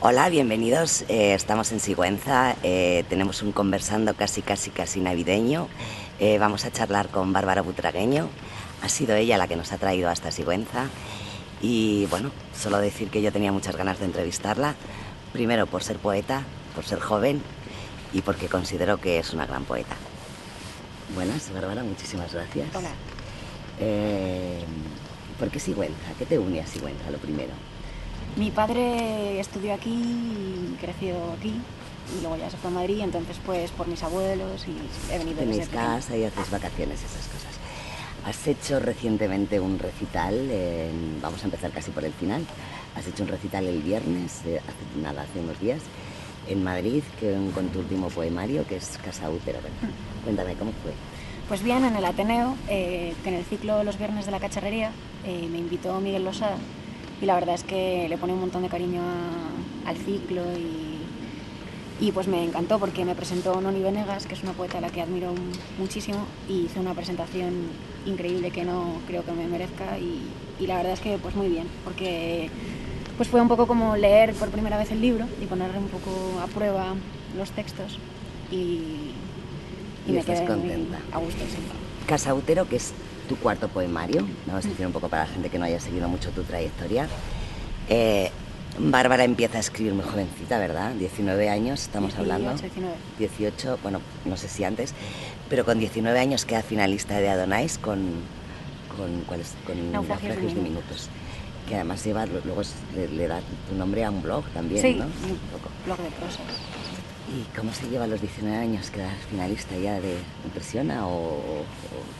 Hola, bienvenidos. Estamos en Sigüenza, tenemos un conversando casi navideño. Vamos a charlar con Bárbara Butragueño. Ha sido ella la que nos ha traído hasta Sigüenza. Y bueno, solo decir que yo tenía muchas ganas de entrevistarla. Primero por ser poeta, por ser joven y porque considero que es una gran poeta. Buenas, Bárbara, muchísimas gracias. Hola. ¿Por qué Sigüenza? ¿Qué te une a Sigüenza, lo primero? Mi padre estudió aquí y creció aquí y luego ya se fue a Madrid, entonces pues por mis abuelos y he venido desde Tenéis pequeña. casa y hacéis vacaciones, esas cosas. Has hecho recientemente un recital, vamos a empezar casi por el final. Has hecho un recital el viernes, hace unos días, en Madrid, con tu último poemario, que es Casa Útero. Cuéntame, ¿cómo fue? Pues bien, en el Ateneo, que en el ciclo Los Viernes de la Cacharrería me invitó Miguel Losada y la verdad es que le pone un montón de cariño al ciclo y pues me encantó porque me presentó Noni Venegas, que es una poeta a la que admiro muchísimo, y hizo una presentación increíble que no creo que me merezca y la verdad es que pues muy bien, porque pues fue un poco como leer por primera vez el libro y poner un poco a prueba los textos y me estás quedé contenta. muy a gusto, sí. Casa Útero, que es tu cuarto poemario, vamos a decir un poco para la gente que no haya seguido mucho tu trayectoria. Bárbara empieza a escribir muy jovencita, ¿verdad? 19 años, estamos 18, hablando. 19. 18, bueno, no sé si antes, pero con 19 años queda finalista de Adonais con ¿cuál es? Con Naufragios diminutos. Que además luego le da tu nombre a un blog también, sí, ¿no? un blog de prosas. ¿Y cómo se lleva a los 19 años quedar finalista ya? ¿Te impresiona o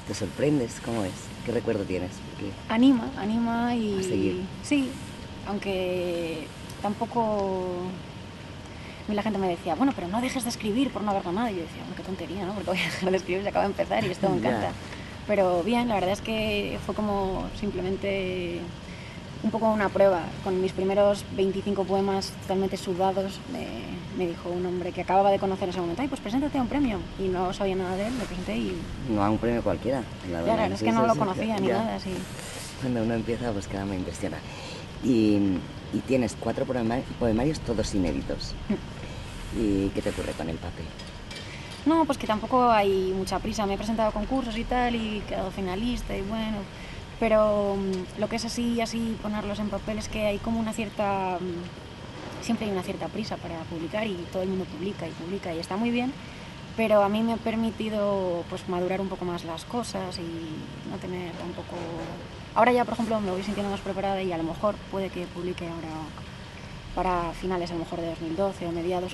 te sorprendes? ¿Cómo es? ¿Qué recuerdo tienes? Porque Anima y... a seguir. Sí, aunque tampoco... A mí la gente me decía, bueno, pero no dejes de escribir por no haber ganado. Y yo decía, bueno, qué tontería, ¿no? Porque voy a dejar de escribir, se acaba de empezar y esto me encanta. Pero bien, la verdad es que fue como simplemente un poco una prueba. Con mis primeros 25 poemas totalmente sudados, me dijo un hombre que acababa de conocer en ese momento, ay, pues preséntate a un premio. Y no sabía nada de él, me presenté y... No a un premio cualquiera. Claro, es que no lo conocía ni nada, sí. Cuando uno empieza, pues cada me impresiona. Y tienes 4 poemarios todos inéditos. ¿Y qué te ocurre con el papel? No, pues que tampoco hay mucha prisa. Me he presentado a concursos y tal y he quedado finalista y bueno... Pero lo que es así ponerlos en papel es que hay como una cierta... Siempre hay una cierta prisa para publicar y todo el mundo publica y está muy bien, pero a mí me ha permitido pues madurar un poco más las cosas y no tener tampoco... Ahora ya, por ejemplo, me voy sintiendo más preparada y a lo mejor puede que publique ahora para finales a lo mejor de 2012 o mediados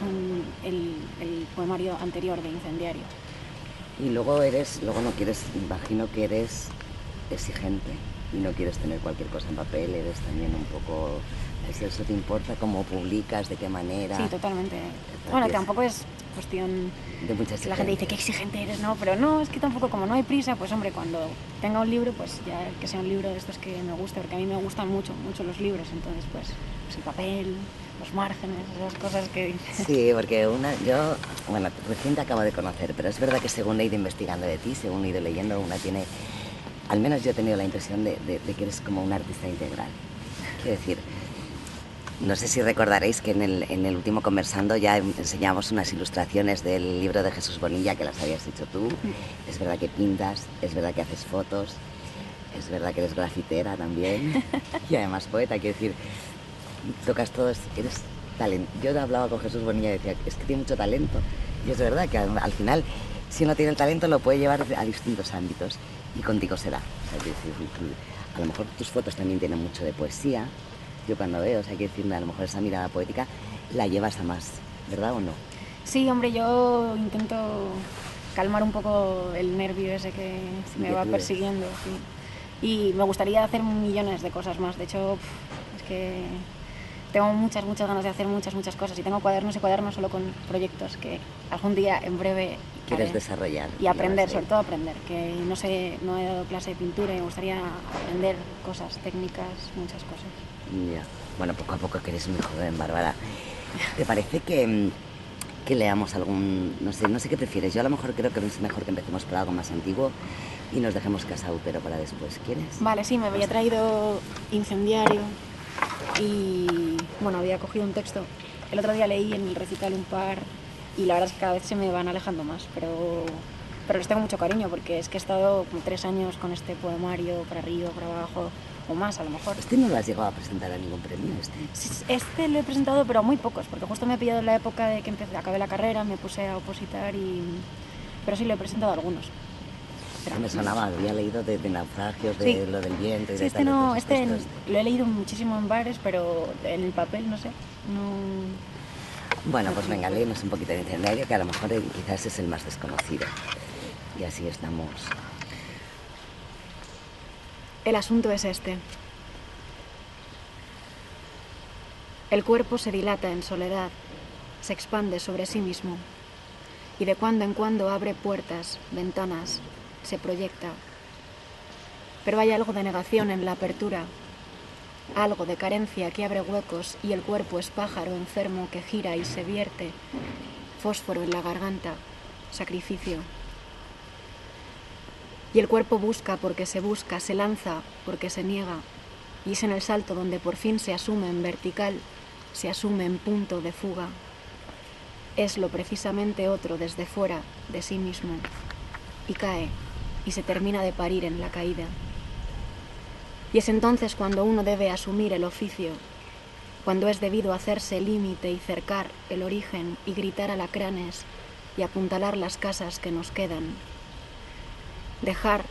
el poemario anterior de Incendiario. Y luego no quieres, imagino que eres exigente y no quieres tener cualquier cosa en papel, eres también un poco... ¿Eso te importa? ¿Cómo publicas? ¿De qué manera? Sí, totalmente. Bueno, tampoco es cuestión de mucha exigencia. La gente dice, qué exigente eres, ¿no? Pero no, es que tampoco, como no hay prisa, pues hombre, cuando tenga un libro, pues ya que sea un libro de estos que me guste, porque a mí me gustan mucho los libros, entonces pues el papel, los márgenes, esas cosas que dices. Sí, porque yo, bueno, recién te acabo de conocer, pero es verdad que según he ido investigando de ti, según he ido leyendo, una tiene, al menos yo he tenido la impresión de que eres como un artista integral. Quiero decir, no sé si recordaréis que en el último Conversando ya enseñamos unas ilustraciones del libro de Jesús Bonilla que las habías hecho tú. Es verdad que pintas, es verdad que haces fotos, es verdad que eres grafitera también y además poeta. Quiero decir, tocas todo, eres talento. Yo hablaba con Jesús Bonilla y decía, es que tiene mucho talento. Y es verdad que al final, si uno tiene el talento, lo puede llevar a distintos ámbitos y contigo será. O sea, quiero decir, a lo mejor tus fotos también tienen mucho de poesía. Yo cuando veo, o sea, hay que decirme, a lo mejor esa mirada poética la llevas a más, ¿verdad o no? Sí, hombre, yo intento calmar un poco el nervio ese que me va persiguiendo, sí. Y me gustaría hacer millones de cosas más. De hecho, es que tengo muchas ganas de hacer muchas cosas. Y tengo cuadernos y cuadernos solo con proyectos que algún día, en breve, quieres desarrollar. Y aprender, sobre todo aprender. Que no sé, no he dado clase de pintura y me gustaría aprender cosas técnicas, muchas cosas. Ya. Bueno, poco a poco, que eres muy joven, Bárbara. ¿Te parece que leamos algún... No sé qué prefieres? Yo a lo mejor creo que es mejor que empecemos por algo más antiguo y nos dejemos Casa Útero para después. ¿Quieres? Vale, sí, me había traído Incendiario y, bueno, había cogido un texto el otro día leí en el recital un par y la verdad es que cada vez se me van alejando más, pero les tengo mucho cariño porque es que he estado como 3 años con este poemario para arriba, para abajo, o más a lo mejor. Este no lo has llegado a presentar a ningún premio, Este lo he presentado, pero a muy pocos, porque justo me ha pillado en la época de que acabé la carrera, me puse a opositar pero sí lo he presentado a algunos. Pero me sonaba, había leído de naufragios, de lo del viento y sí, de este tal. No, este lo he leído muchísimo en bares, pero en el papel, no sé, no... Bueno, pues venga, leemos un poquito de Incendiario, que a lo mejor quizás es el más desconocido. Y así estamos. El asunto es este. El cuerpo se dilata en soledad, se expande sobre sí mismo, y de cuando en cuando abre puertas, ventanas, se proyecta. Pero hay algo de negación en la apertura, algo de carencia que abre huecos y el cuerpo es pájaro enfermo que gira y se vierte, fósforo en la garganta, sacrificio. Y el cuerpo busca porque se busca, se lanza porque se niega, y es en el salto donde por fin se asume en vertical, se asume en punto de fuga. Es lo precisamente otro desde fuera de sí mismo, y cae, y se termina de parir en la caída. Y es entonces cuando uno debe asumir el oficio, cuando es debido hacerse límite y cercar el origen y gritar alacranes y apuntalar las casas que nos quedan. Dejar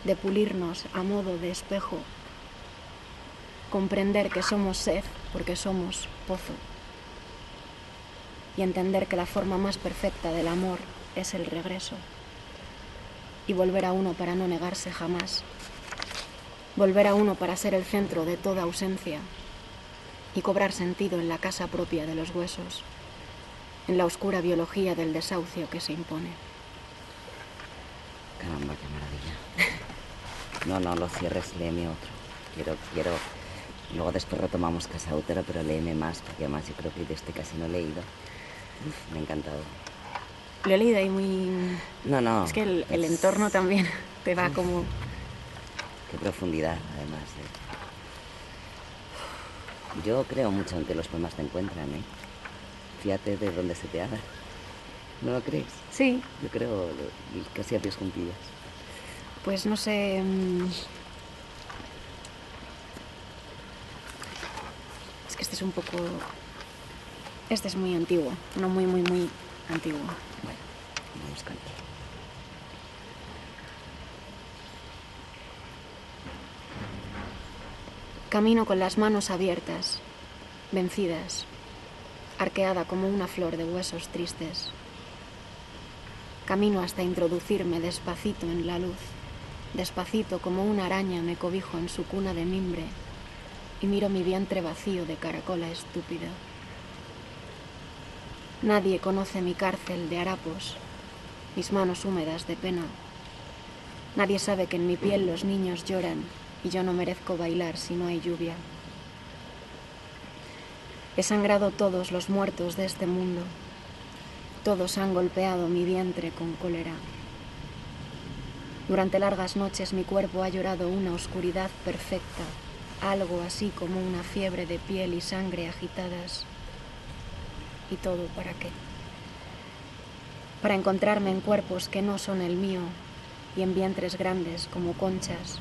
de pulirnos a modo de espejo, comprender que somos sed porque somos pozo y entender que la forma más perfecta del amor es el regreso y volver a uno para no negarse jamás, volver a uno para ser el centro de toda ausencia y cobrar sentido en la casa propia de los huesos, en la oscura biología del desahucio que se impone. Caramba, qué maravilla. No lo cierres, léeme otro. Quiero... Luego después retomamos Casa Útero, pero léeme más, porque además yo creo que de este casi no he leído. Uf, me ha encantado. Lo he leído ahí muy... No. Es que el entorno también te va como... Qué profundidad, además. Yo creo mucho en que los poemas te encuentran, ¿eh? Fíjate de dónde se te haga. ¿No lo crees? Sí. Yo creo casi a pies juntillas. Pues no sé... Es que este es un poco... Este es muy antiguo, no muy antiguo. Bueno, vamos con él. Camino con las manos abiertas, vencidas, arqueada como una flor de huesos tristes. Camino hasta introducirme despacito en la luz, despacito como una araña me cobijo en su cuna de mimbre y miro mi vientre vacío de caracola estúpida. Nadie conoce mi cárcel de harapos, mis manos húmedas de pena. Nadie sabe que en mi piel los niños lloran y yo no merezco bailar si no hay lluvia. He sangrado todos los muertos de este mundo. Todos han golpeado mi vientre con cólera. Durante largas noches mi cuerpo ha llorado una oscuridad perfecta, algo así como una fiebre de piel y sangre agitadas. ¿Y todo para qué? Para encontrarme en cuerpos que no son el mío y en vientres grandes como conchas.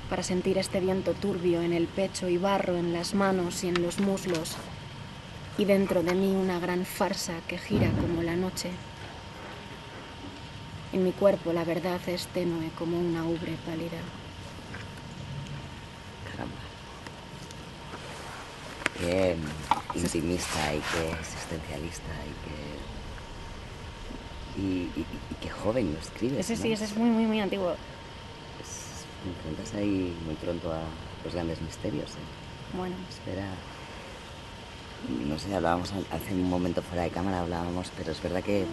Para sentir este viento turbio en el pecho y barro en las manos y en los muslos y dentro de mí una gran farsa que gira como la noche. En mi cuerpo la verdad es tenue como una ubre pálida. Caramba. Qué intimista y qué existencialista y qué joven lo escribes. Ese ¿no? sí, ese es muy antiguo. Enfrentas ahí muy pronto a los grandes misterios. Bueno. Espera. No sé, hablábamos hace un momento fuera de cámara, pero es verdad que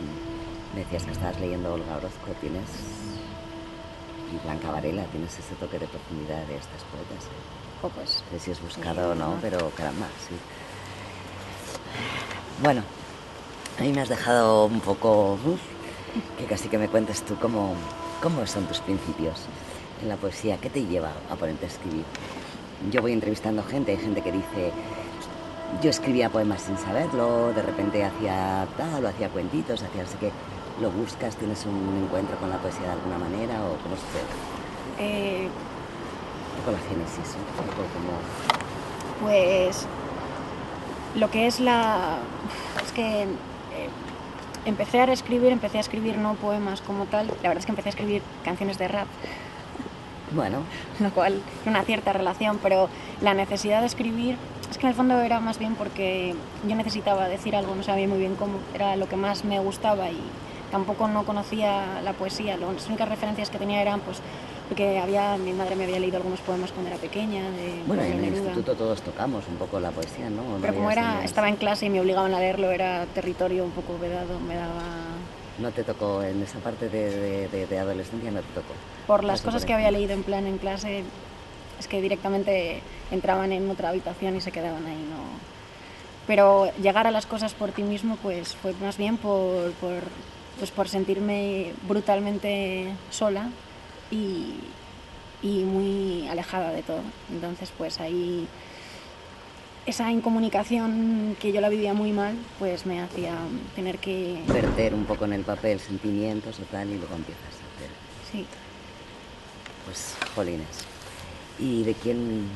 me decías que estabas leyendo Olga Orozco, y Blanca Varela, tienes ese toque de profundidad de estas poetas. Pues, no sé si es buscado o no, pero caramba, sí. Bueno, a mí me has dejado un poco... que casi que me cuentes tú cómo son tus principios en la poesía. ¿Qué te lleva a ponerte a escribir? Yo voy entrevistando gente, hay gente que dice Yo escribía poemas sin saberlo, de repente hacía tal, o hacía cuentitos, hacía así que lo buscas, tienes un encuentro con la poesía de alguna manera, o cómo se te... Eh, Un poco la génesis, un poco como... pues lo que es la... Es que empecé a escribir no poemas como tal, la verdad es que empecé a escribir canciones de rap, Bueno, lo cual tiene una cierta relación, pero la necesidad de escribir, es que en el fondo era más bien porque yo necesitaba decir algo, no sabía muy bien cómo, era lo que más me gustaba y tampoco no conocía la poesía, las únicas referencias que tenía eran pues porque mi madre me había leído algunos poemas cuando era pequeña, de bueno, Pablo en el Neruda. instituto todos tocamos un poco la poesía, ¿no? ¿O no Pero como habías estaba en clase y me obligaban a leerlo, era territorio un poco vedado, me daba... No te tocó, en esa parte de adolescencia no te tocó. Por las Paso por cosas que había encima. leído en plan en clase, es que directamente entraban en otra habitación y se quedaban ahí, ¿no? Pero llegar a las cosas por ti mismo, pues fue más bien pues por sentirme brutalmente sola y, y muy alejada de todo. Entonces, pues ahí esa incomunicación que yo la vivía muy mal, pues me hacía tener que... Verter un poco en el papel sentimientos o tal y luego empiezas a hacer, Sí. pues, jolines. ¿Y de quién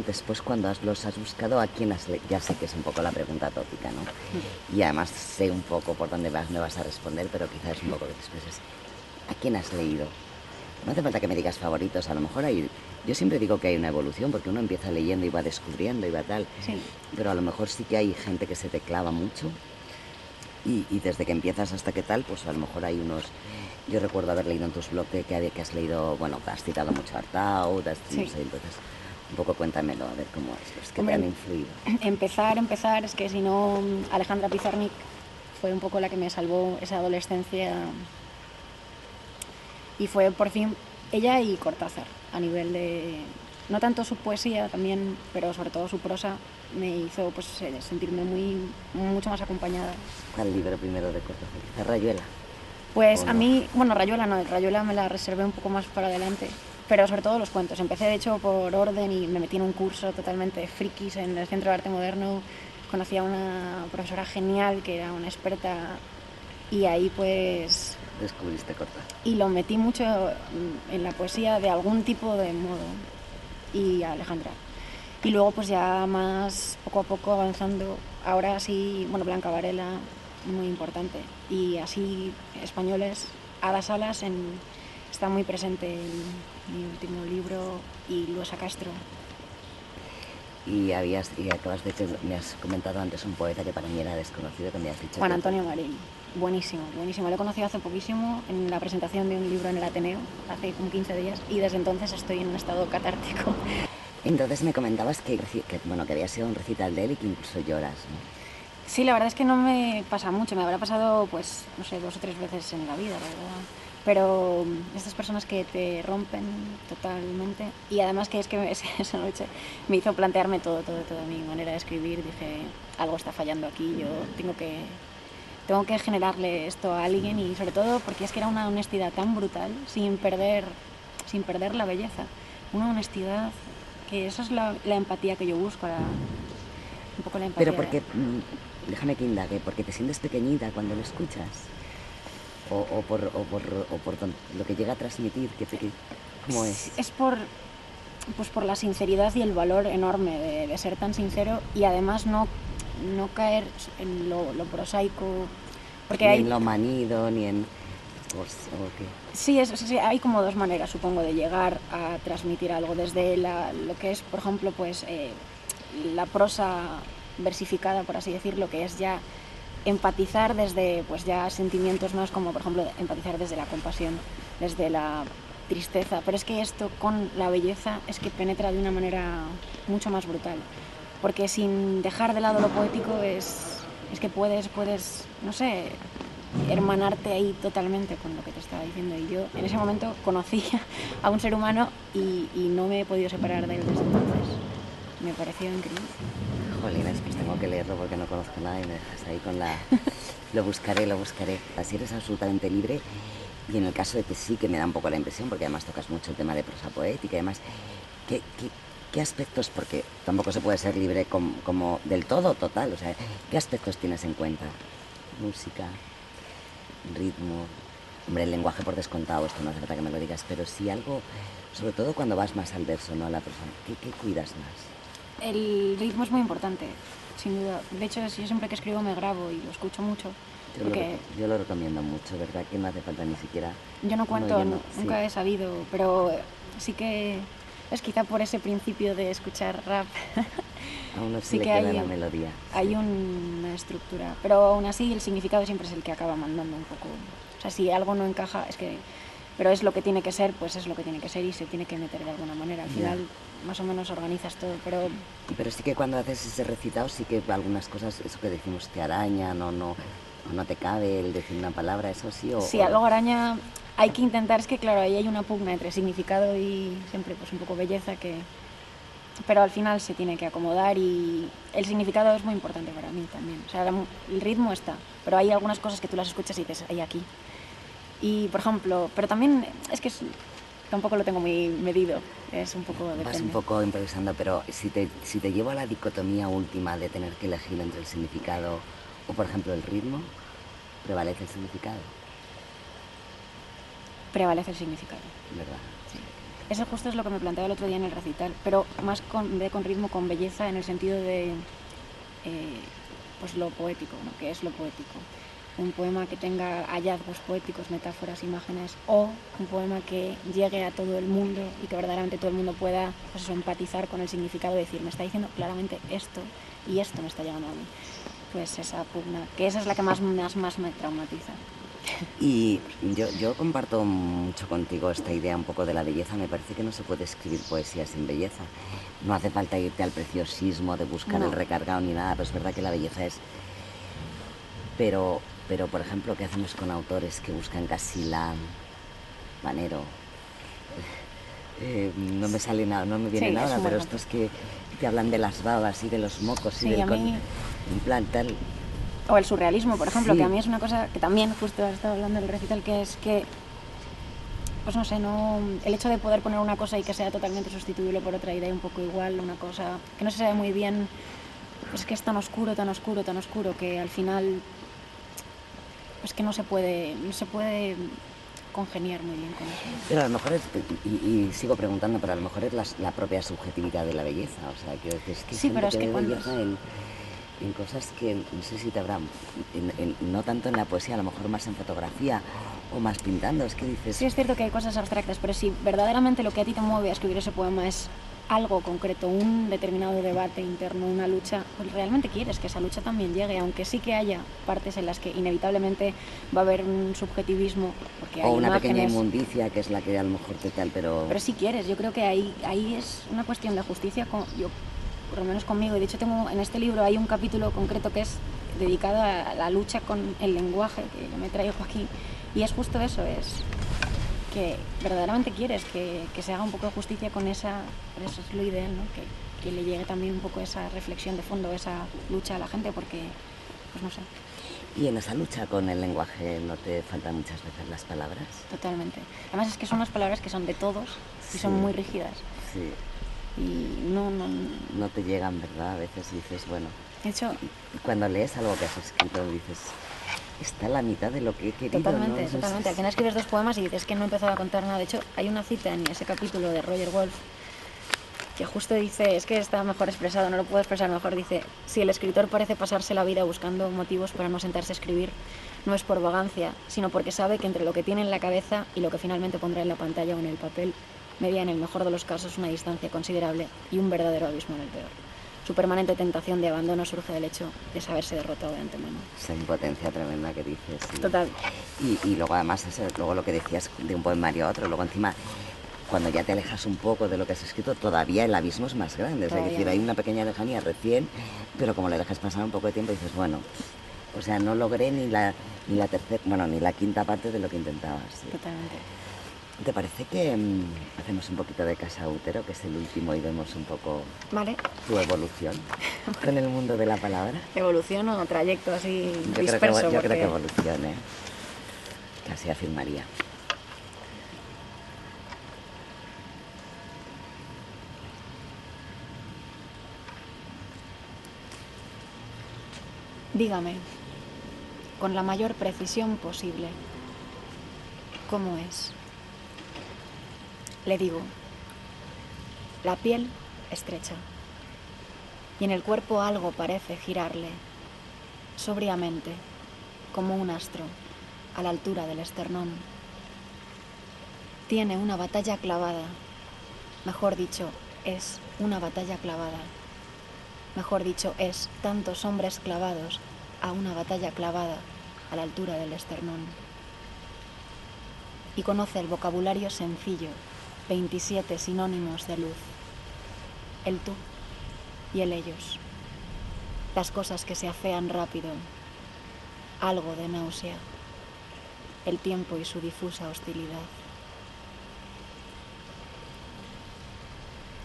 después cuando los has buscado, a quién has leído? Ya sé que es un poco la pregunta tópica, ¿no? Y además sé un poco por dónde me vas a responder, pero quizás es un poco que te expreses. ¿A quién has leído? No hace falta que me digas favoritos, a lo mejor hay... Yo siempre digo que hay una evolución, porque uno empieza leyendo y va descubriendo y va tal, Sí. pero a lo mejor sí que hay gente que se te clava mucho y desde que empiezas hasta que tal, pues a lo mejor hay unos... Yo recuerdo haber leído en tus blogs que has leído, bueno, que has citado mucho a Artaud, Sí. no sé, entonces un poco cuéntamelo, a ver cómo es, los que Hombre, te han influido. empezar, es que si no, Alejandra Pizarnik fue un poco la que me salvó esa adolescencia y fue por fin ella y Cortázar, a nivel de, no tanto su poesía también, pero sobre todo su prosa, me hizo pues sentirme mucho más acompañada. ¿Cuál libro primero de Cortázar? ¿Quizá Rayuela? Pues ¿O a no? mí, bueno, Rayuela no, Rayuela me la reservé un poco más para adelante, pero sobre todo los cuentos. Empecé de hecho por orden y me metí en un curso totalmente frikis en el Centro de Arte Moderno. Conocí a una profesora genial que era una experta y ahí pues... Descubriste Cortázar. Y lo metí mucho en la poesía de algún tipo de modo y a Alejandra. Y luego pues ya más poco a poco avanzando, ahora sí, bueno, Blanca Varela, muy importante. Y así españoles, Ada Salas está muy presente en mi último libro y Luisa Castro. Y acabas de que me has comentado antes un poeta que para mí era desconocido, que me has dicho... Juan que... Antonio Marín, buenísimo, buenísimo. Lo he conocido hace poquísimo en la presentación de un libro en el Ateneo, hace como 15 días, y desde entonces estoy en un estado catártico. Entonces me comentabas bueno, que había sido un recital de él y que incluso lloras, ¿no? Sí, la verdad es que no me pasa mucho, me habrá pasado, pues, no sé, 2 o 3 veces en la vida, la verdad. Pero estas personas que te rompen totalmente, y además que es que esa noche me hizo plantearme toda mi manera de escribir, dije, algo está fallando aquí, yo tengo que generarle esto a alguien y sobre todo porque es que era una honestidad tan brutal, sin perder la belleza, una honestidad que eso es la empatía que yo busco, un poco la empatía. Pero porque, déjame que indague, porque te sientes pequeñita cuando lo escuchas. O por lo que llega a transmitir, ¿cómo es? Es por la sinceridad y el valor enorme de ser tan sincero y además no caer en lo prosaico. Porque Ni en lo manido, ni en... ¿O qué? Sí, hay como 2 maneras, supongo, de llegar a transmitir algo. Desde lo que es, por ejemplo, pues la prosa versificada, por así decirlo, que es ya empatizar desde pues ya sentimientos más como, por ejemplo, empatizar desde la compasión, desde la tristeza. Pero es que esto con la belleza es que penetra de una manera mucho más brutal. Porque sin dejar de lado lo poético es que puedes, no sé, hermanarte ahí totalmente con lo que te estaba diciendo. Y yo en ese momento conocía a un ser humano y no me he podido separar de él desde entonces. Me pareció increíble. Jolines, pues tengo que leerlo porque no conozco nada y me dejas ahí con la... Lo buscaré. Así eres absolutamente libre y en el caso de que sí, que me da un poco la impresión, porque además tocas mucho el tema de prosa poética y además, ¿qué aspectos, porque tampoco se puede ser libre como del todo, total, o sea, qué aspectos tienes en cuenta? Música, ritmo, hombre, el lenguaje por descontado, esto no hace falta que me lo digas, pero sí algo, sobre todo cuando vas más al verso, no a la persona, ¿qué cuidas más? El ritmo es muy importante, sin duda. De hecho, yo siempre que escribo me grabo y lo escucho mucho. Yo lo recomiendo mucho, ¿verdad? Que no hace falta ni siquiera... Yo no cuento, nunca sí. he sabido, pero sí que es quizá por ese principio de escuchar rap. A uno sí le que queda la melodía. Hay sí. una estructura, pero aún así el significado siempre es el que acaba mandando un poco. O sea, si algo no encaja, es que... Pero es lo que tiene que ser, pues es lo que tiene que ser y se tiene que meter de alguna manera. Al final, más o menos organizas todo, pero... Pero sí que cuando haces ese recitado, sí que algunas cosas, eso que decimos, te arañan o no te cabe el decir una palabra, eso sí. Sí, algo araña, hay que intentar, es que claro, ahí hay una pugna entre significado y siempre pues un poco belleza que... Pero al final se tiene que acomodar y el significado es muy importante para mí también. O sea, el ritmo está, pero hay algunas cosas que tú las escuchas y dices, hay aquí. Y, por ejemplo, pero también es que tampoco lo tengo muy medido, es un poco depende. Vas un poco improvisando, pero si te llevo a la dicotomía última de tener que elegir entre el significado o, por ejemplo, el ritmo, ¿prevalece el significado? Prevalece el significado. ¿Verdad? Sí. Eso justo es lo que me planteaba el otro día en el recital, pero más con ritmo, con belleza, en el sentido de pues lo poético, ¿no? ¿Qué es lo poético? Un poema que tenga hallazgos poéticos, metáforas, imágenes, o un poema que llegue a todo el mundo y que verdaderamente todo el mundo pueda pues eso, empatizar con el significado, decir, me está diciendo claramente esto y esto me está llegando a mí. Pues esa pugna, que esa es la que más me traumatiza. Y yo comparto mucho contigo esta idea un poco de la belleza. Me parece que no se puede escribir poesía sin belleza. No hace falta irte al preciosismo de buscar el recargado ni nada, pero es verdad que la belleza es... Pero, por ejemplo, ¿qué hacemos con autores que buscan casi la... Manero? No me sale nada, no me viene nada, pero estos que te hablan de las babas y de los mocos y del... En plan tal... O el surrealismo, por ejemplo, que a mí es una cosa que también justo estaba hablando del recital, que es que, pues no sé, el hecho de poder poner una cosa y que sea totalmente sustituible por otra idea un poco igual, una cosa que no se sabe muy bien, pues que es tan oscuro, tan oscuro, tan oscuro, que al final, pues que no se puede congeniar muy bien con eso. Pero a lo mejor es, y sigo preguntando, pero a lo mejor es la propia subjetividad de la belleza, o sea, quiero decir, es que sí, pero es que belleza en cosas que no sé si te habrán, no tanto en la poesía, a lo mejor más en fotografía o más pintando, es que dices... Sí, es cierto que hay cosas abstractas, pero si verdaderamente lo que a ti te mueve a escribir ese poema es algo concreto, un determinado debate interno, una lucha, pues realmente quieres que esa lucha también llegue, aunque sí que haya partes en las que inevitablemente va a haber un subjetivismo, porque hay o una imágenes, pequeña inmundicia que es la que a lo mejor te tal, pero... Pero si quieres, yo creo que ahí es una cuestión de justicia, por lo menos conmigo, y de hecho tengo en este libro hay un capítulo concreto que es dedicado a la lucha con el lenguaje, que yo me traigo aquí, y es justo eso, es que verdaderamente quieres que se haga un poco de justicia con esa, eso es lo ideal, ¿no? Que le llegue también un poco esa reflexión de fondo, esa lucha a la gente, porque, pues no sé. ¿Y en esa lucha con el lenguaje no te faltan muchas veces las palabras? Totalmente. Además es que son unas palabras que son de todos y son muy rígidas. Sí. Y no te llegan, ¿verdad? A veces dices, bueno... De hecho... Cuando lees algo que has escrito dices... Está la mitad de lo que he querido. Totalmente, ¿no? totalmente. Al final escribes 2 poemas y dices que no he empezado a contar nada. De hecho, hay una cita en ese capítulo de Roger Wolf que justo dice, es que está mejor expresado, no lo puedo expresar mejor, dice, si el escritor parece pasarse la vida buscando motivos para no sentarse a escribir, no es por vagancia, sino porque sabe que entre lo que tiene en la cabeza y lo que finalmente pondrá en la pantalla o en el papel, media en el mejor de los casos una distancia considerable y un verdadero abismo en el peor. Su permanente tentación de abandono surge del hecho de saberse derrotado de antemano. Esa impotencia tremenda que dices. Sí. Total. Y luego además, luego lo que decías de un poemario a otro, luego encima, cuando ya te alejas un poco de lo que has escrito, todavía el abismo es más grande. Es decir, hay una pequeña lejanía recién, pero como le dejas pasar un poco de tiempo, dices, bueno, o sea, no logré ni la tercera, bueno, ni la quinta parte de lo que intentabas. Sí. Totalmente. ¿Te parece que hacemos un poquito de Casa Útero, que es el último, y vemos un poco tu evolución con el mundo de la palabra? ¿Evolución o trayecto así disperso? Yo creo que evolución, ¿eh? Casi afirmaría. Dígame, con la mayor precisión posible, ¿cómo es? Le digo, la piel estrecha, y en el cuerpo algo parece girarle, sobriamente, como un astro, a la altura del esternón. Tiene una batalla clavada, mejor dicho, es una batalla clavada. Mejor dicho, es tantos hombres clavados a una batalla clavada a la altura del esternón. Y conoce el vocabulario sencillo, 27 sinónimos de luz. El tú y el ellos. Las cosas que se afean rápido, algo de náusea, el tiempo y su difusa hostilidad.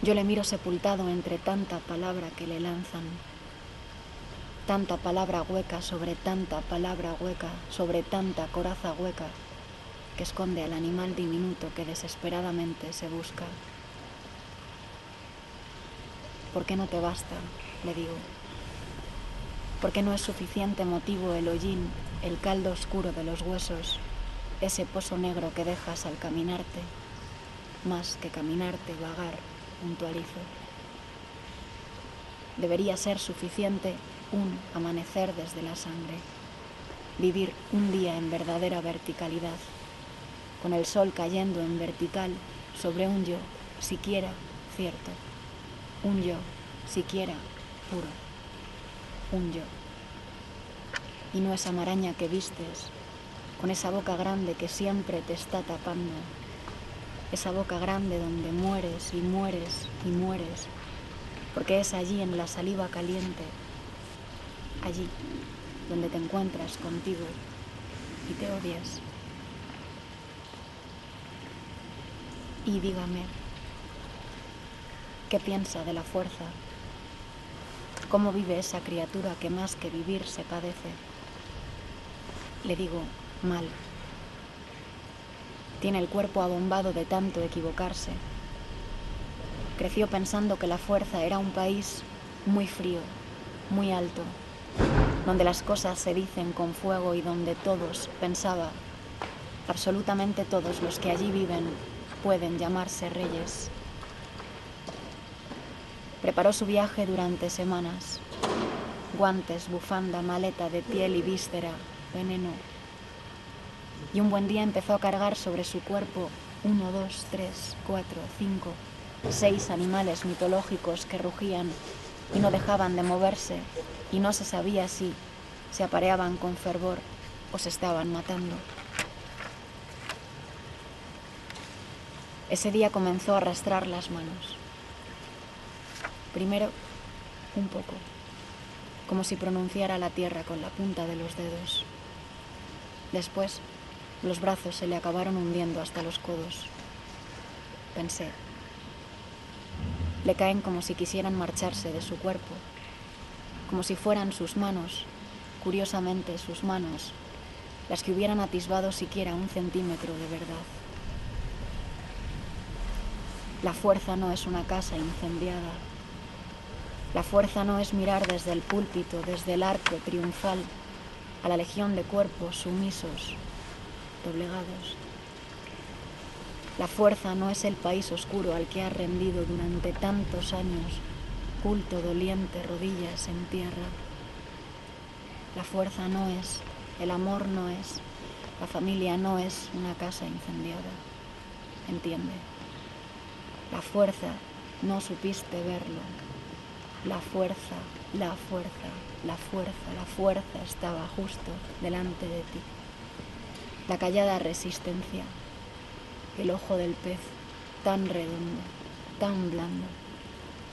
Yo le miro sepultado entre tanta palabra que le lanzan, tanta palabra hueca sobre tanta palabra hueca, sobre tanta coraza hueca que esconde al animal diminuto que desesperadamente se busca. ¿Por qué no te basta?, le digo. ¿Por qué no es suficiente motivo el hollín, el caldo oscuro de los huesos, ese pozo negro que dejas al caminarte? Más que caminarte, vagar, puntualizo. Debería ser suficiente un amanecer desde la sangre, vivir un día en verdadera verticalidad, con el sol cayendo en vertical sobre un yo, siquiera cierto, un yo, siquiera puro, un yo. Y no esa maraña que vistes, con esa boca grande que siempre te está tapando, esa boca grande donde mueres y mueres y mueres, porque es allí en la saliva caliente, allí donde te encuentras contigo y te odias. Y dígame, ¿qué piensa de la fuerza? ¿Cómo vive esa criatura que más que vivir se padece? Le digo, mal. Tiene el cuerpo abombado de tanto equivocarse. Creció pensando que la fuerza era un país muy frío, muy alto, donde las cosas se dicen con fuego y donde todos, pensaba, absolutamente todos los que allí viven, pueden llamarse reyes. Preparó su viaje durante semanas. Guantes, bufanda, maleta de piel y víscera, veneno. Y un buen día empezó a cargar sobre su cuerpo 1, 2, 3, 4, 5, 6 animales mitológicos que rugían y no dejaban de moverse, y no se sabía si se apareaban con fervor o se estaban matando. Ese día comenzó a arrastrar las manos. Primero, un poco, como si pronunciara la tierra con la punta de los dedos. Después, los brazos se le acabaron hundiendo hasta los codos. Pensé, le caen como si quisieran marcharse de su cuerpo, como si fueran sus manos, curiosamente sus manos, las que hubieran atisbado siquiera 1 centímetro de verdad. La fuerza no es una casa incendiada. La fuerza no es mirar desde el púlpito, desde el arco triunfal, a la legión de cuerpos sumisos, doblegados. La fuerza no es el país oscuro al que ha rendido durante tantos años culto doliente, rodillas en tierra. La fuerza no es, el amor no es, la familia no es una casa incendiada. Entiende. La fuerza, no supiste verlo. La fuerza, la fuerza, la fuerza, la fuerza estaba justo delante de ti. La callada resistencia, el ojo del pez, tan redondo, tan blando,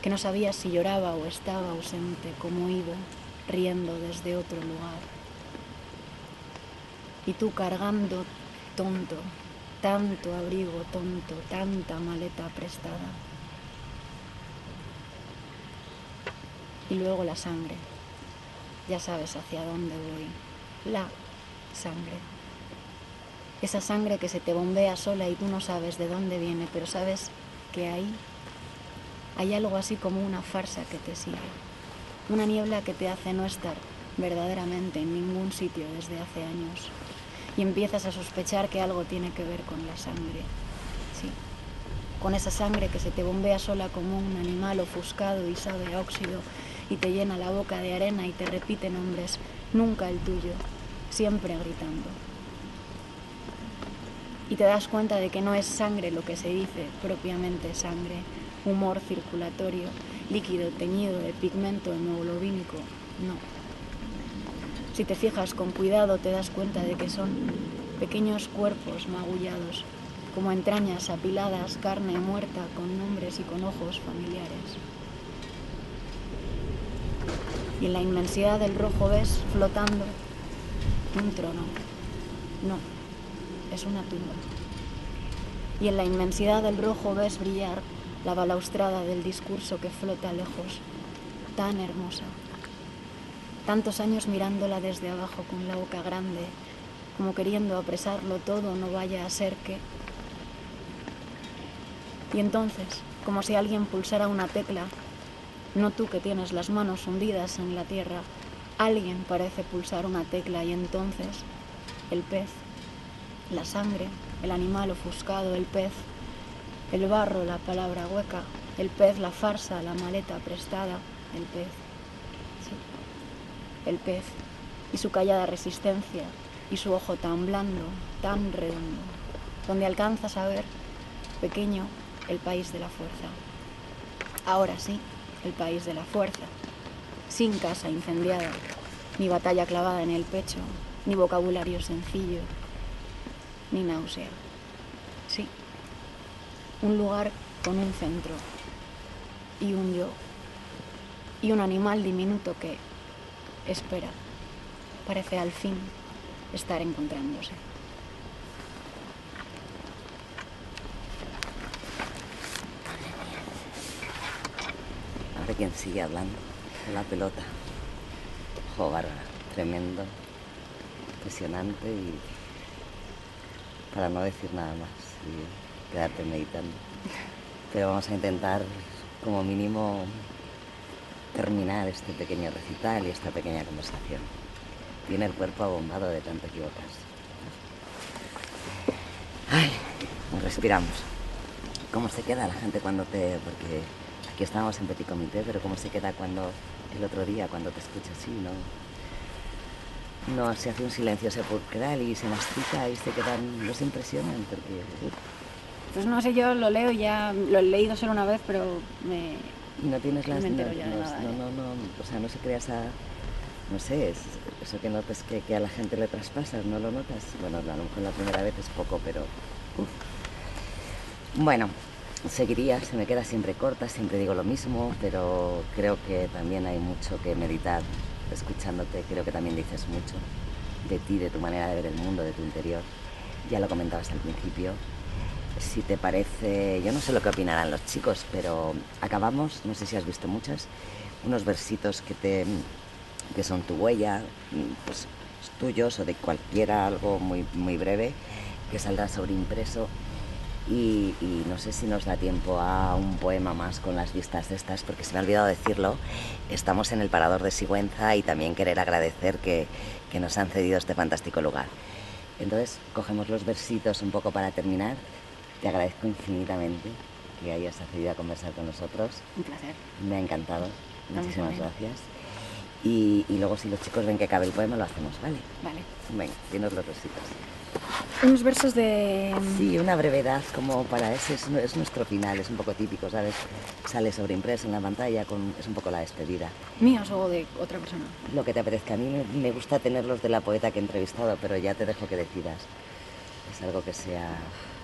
que no sabía si lloraba o estaba ausente, como ido, riendo desde otro lugar. Y tú cargando tonto, tanto abrigo tonto, tanta maleta prestada. Y luego la sangre. Ya sabes hacia dónde voy. La sangre. Esa sangre que se te bombea sola y tú no sabes de dónde viene, pero sabes que ahí hay algo así como una farsa que te sigue. Una niebla que te hace no estar verdaderamente en ningún sitio desde hace años. Y empiezas a sospechar que algo tiene que ver con la sangre. Sí, con esa sangre que se te bombea sola como un animal ofuscado y sabe a óxido y te llena la boca de arena y te repite nombres, nunca el tuyo, siempre gritando. Y te das cuenta de que no es sangre lo que se dice propiamente sangre, humor circulatorio, líquido teñido de pigmento hemoglobínico, no. Si te fijas con cuidado te das cuenta de que son pequeños cuerpos magullados, como entrañas apiladas, carne muerta con nombres y con ojos familiares. Y en la inmensidad del rojo ves flotando un trono. No, es una tumba. Y en la inmensidad del rojo ves brillar la balaustrada del discurso que flota lejos, tan hermosa. Tantos años mirándola desde abajo con la boca grande, como queriendo apresarlo todo, no vaya a ser que... Y entonces, como si alguien pulsara una tecla, no tú que tienes las manos hundidas en la tierra, alguien parece pulsar una tecla y entonces el pez, la sangre, el animal ofuscado, el pez, el barro, la palabra hueca, el pez, la farsa, la maleta prestada, el pez. Sí, el pez y su callada resistencia y su ojo tan blando, tan redondo, donde alcanzas a ver, pequeño, el país de la fuerza. Ahora sí, el país de la fuerza, sin casa incendiada, ni batalla clavada en el pecho, ni vocabulario sencillo, ni náusea. Sí, un lugar con un centro y un yo, y un animal diminuto que espera, parece al fin estar encontrándose. Ahora quien sigue hablando, la pelota. Jo, bárbara, tremendo, impresionante y para no decir nada más y quedarte meditando. Pero vamos a intentar, como mínimo, terminar este pequeño recital y esta pequeña conversación. Tiene el cuerpo abombado de tanto equivocarse. Ay, respiramos. ¿Cómo se queda la gente cuando te...? Porque aquí estábamos en petit comité, pero ¿cómo se queda cuando el otro día, cuando te escucha así, no se hace un silencio sepulcral y se mastica y se quedan, los impresionan? Porque... Pues no sé, yo lo leo ya, lo he leído solo una vez, pero Y no tienes las... me entero ya de nada. O sea, no se crea esa... No sé, eso que notas que a la gente le traspasas, ¿no lo notas? Bueno, a lo mejor la primera vez es poco, pero... Uf. Bueno, seguiría, se me queda siempre corta, siempre digo lo mismo, pero creo que también hay mucho que meditar escuchándote. Creo que también dices mucho de ti, de tu manera de ver el mundo, de tu interior. Ya lo comentabas al principio. Si te parece, yo no sé lo que opinarán los chicos, pero acabamos, no sé si has visto muchas, unos versitos que son tu huella, pues tuyos o de cualquiera, algo muy, muy breve, que saldrá sobreimpreso. Y no sé si nos da tiempo a un poema más con las vistas estas, porque se me ha olvidado decirlo, estamos en el Parador de Sigüenza y también querer agradecer que nos han cedido este fantástico lugar. Entonces, cogemos los versitos un poco para terminar. Te agradezco infinitamente que hayas accedido a conversar con nosotros. Un placer. Me ha encantado. Muchísimas gracias. Y luego, si los chicos ven que cabe el poema, lo hacemos, ¿vale? Vale. Venga, dinos los versitos. Unos versos de... Sí, una brevedad como para ese es nuestro final, es un poco típico, ¿sabes? Sale sobreimpreso en la pantalla, es un poco la despedida. ¿Míos o de otra persona? Lo que te apetezca. A mí me gusta tenerlos de la poeta que he entrevistado, pero ya te dejo que decidas. Es algo que sea...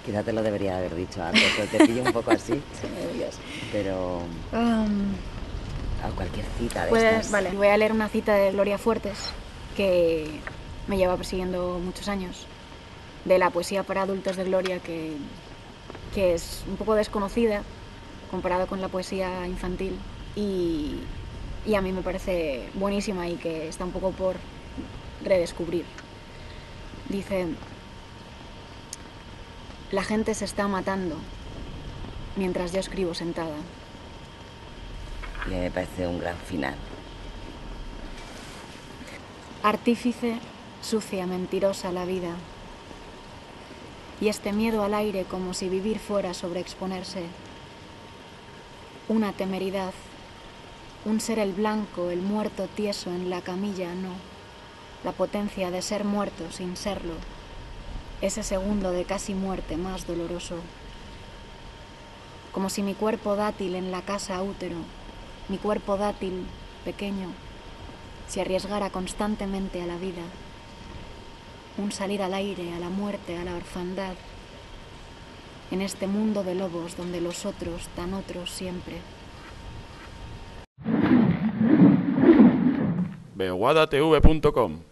Quizá te lo debería haber dicho antes, pero te pillo un poco así. Sí, me digas. Pero... a cualquier cita de pues, estas. Vale, voy a leer una cita de Gloria Fuertes, que me lleva persiguiendo muchos años, de la poesía para adultos de Gloria, que es un poco desconocida comparada con la poesía infantil y a mí me parece buenísima y que está un poco por redescubrir. Dice: la gente se está matando mientras yo escribo sentada. Y me parece un gran final. Artífice, sucia, mentirosa la vida. Y este miedo al aire como si vivir fuera sobreexponerse. Una temeridad, un ser el blanco, el muerto tieso en la camilla, no. La potencia de ser muerto sin serlo. Ese segundo de casi muerte más doloroso. Como si mi cuerpo dátil en la casa útero, mi cuerpo dátil, pequeño, se arriesgara constantemente a la vida. Un salir al aire, a la muerte, a la orfandad, en este mundo de lobos donde los otros, tan otros siempre. beguadatv.com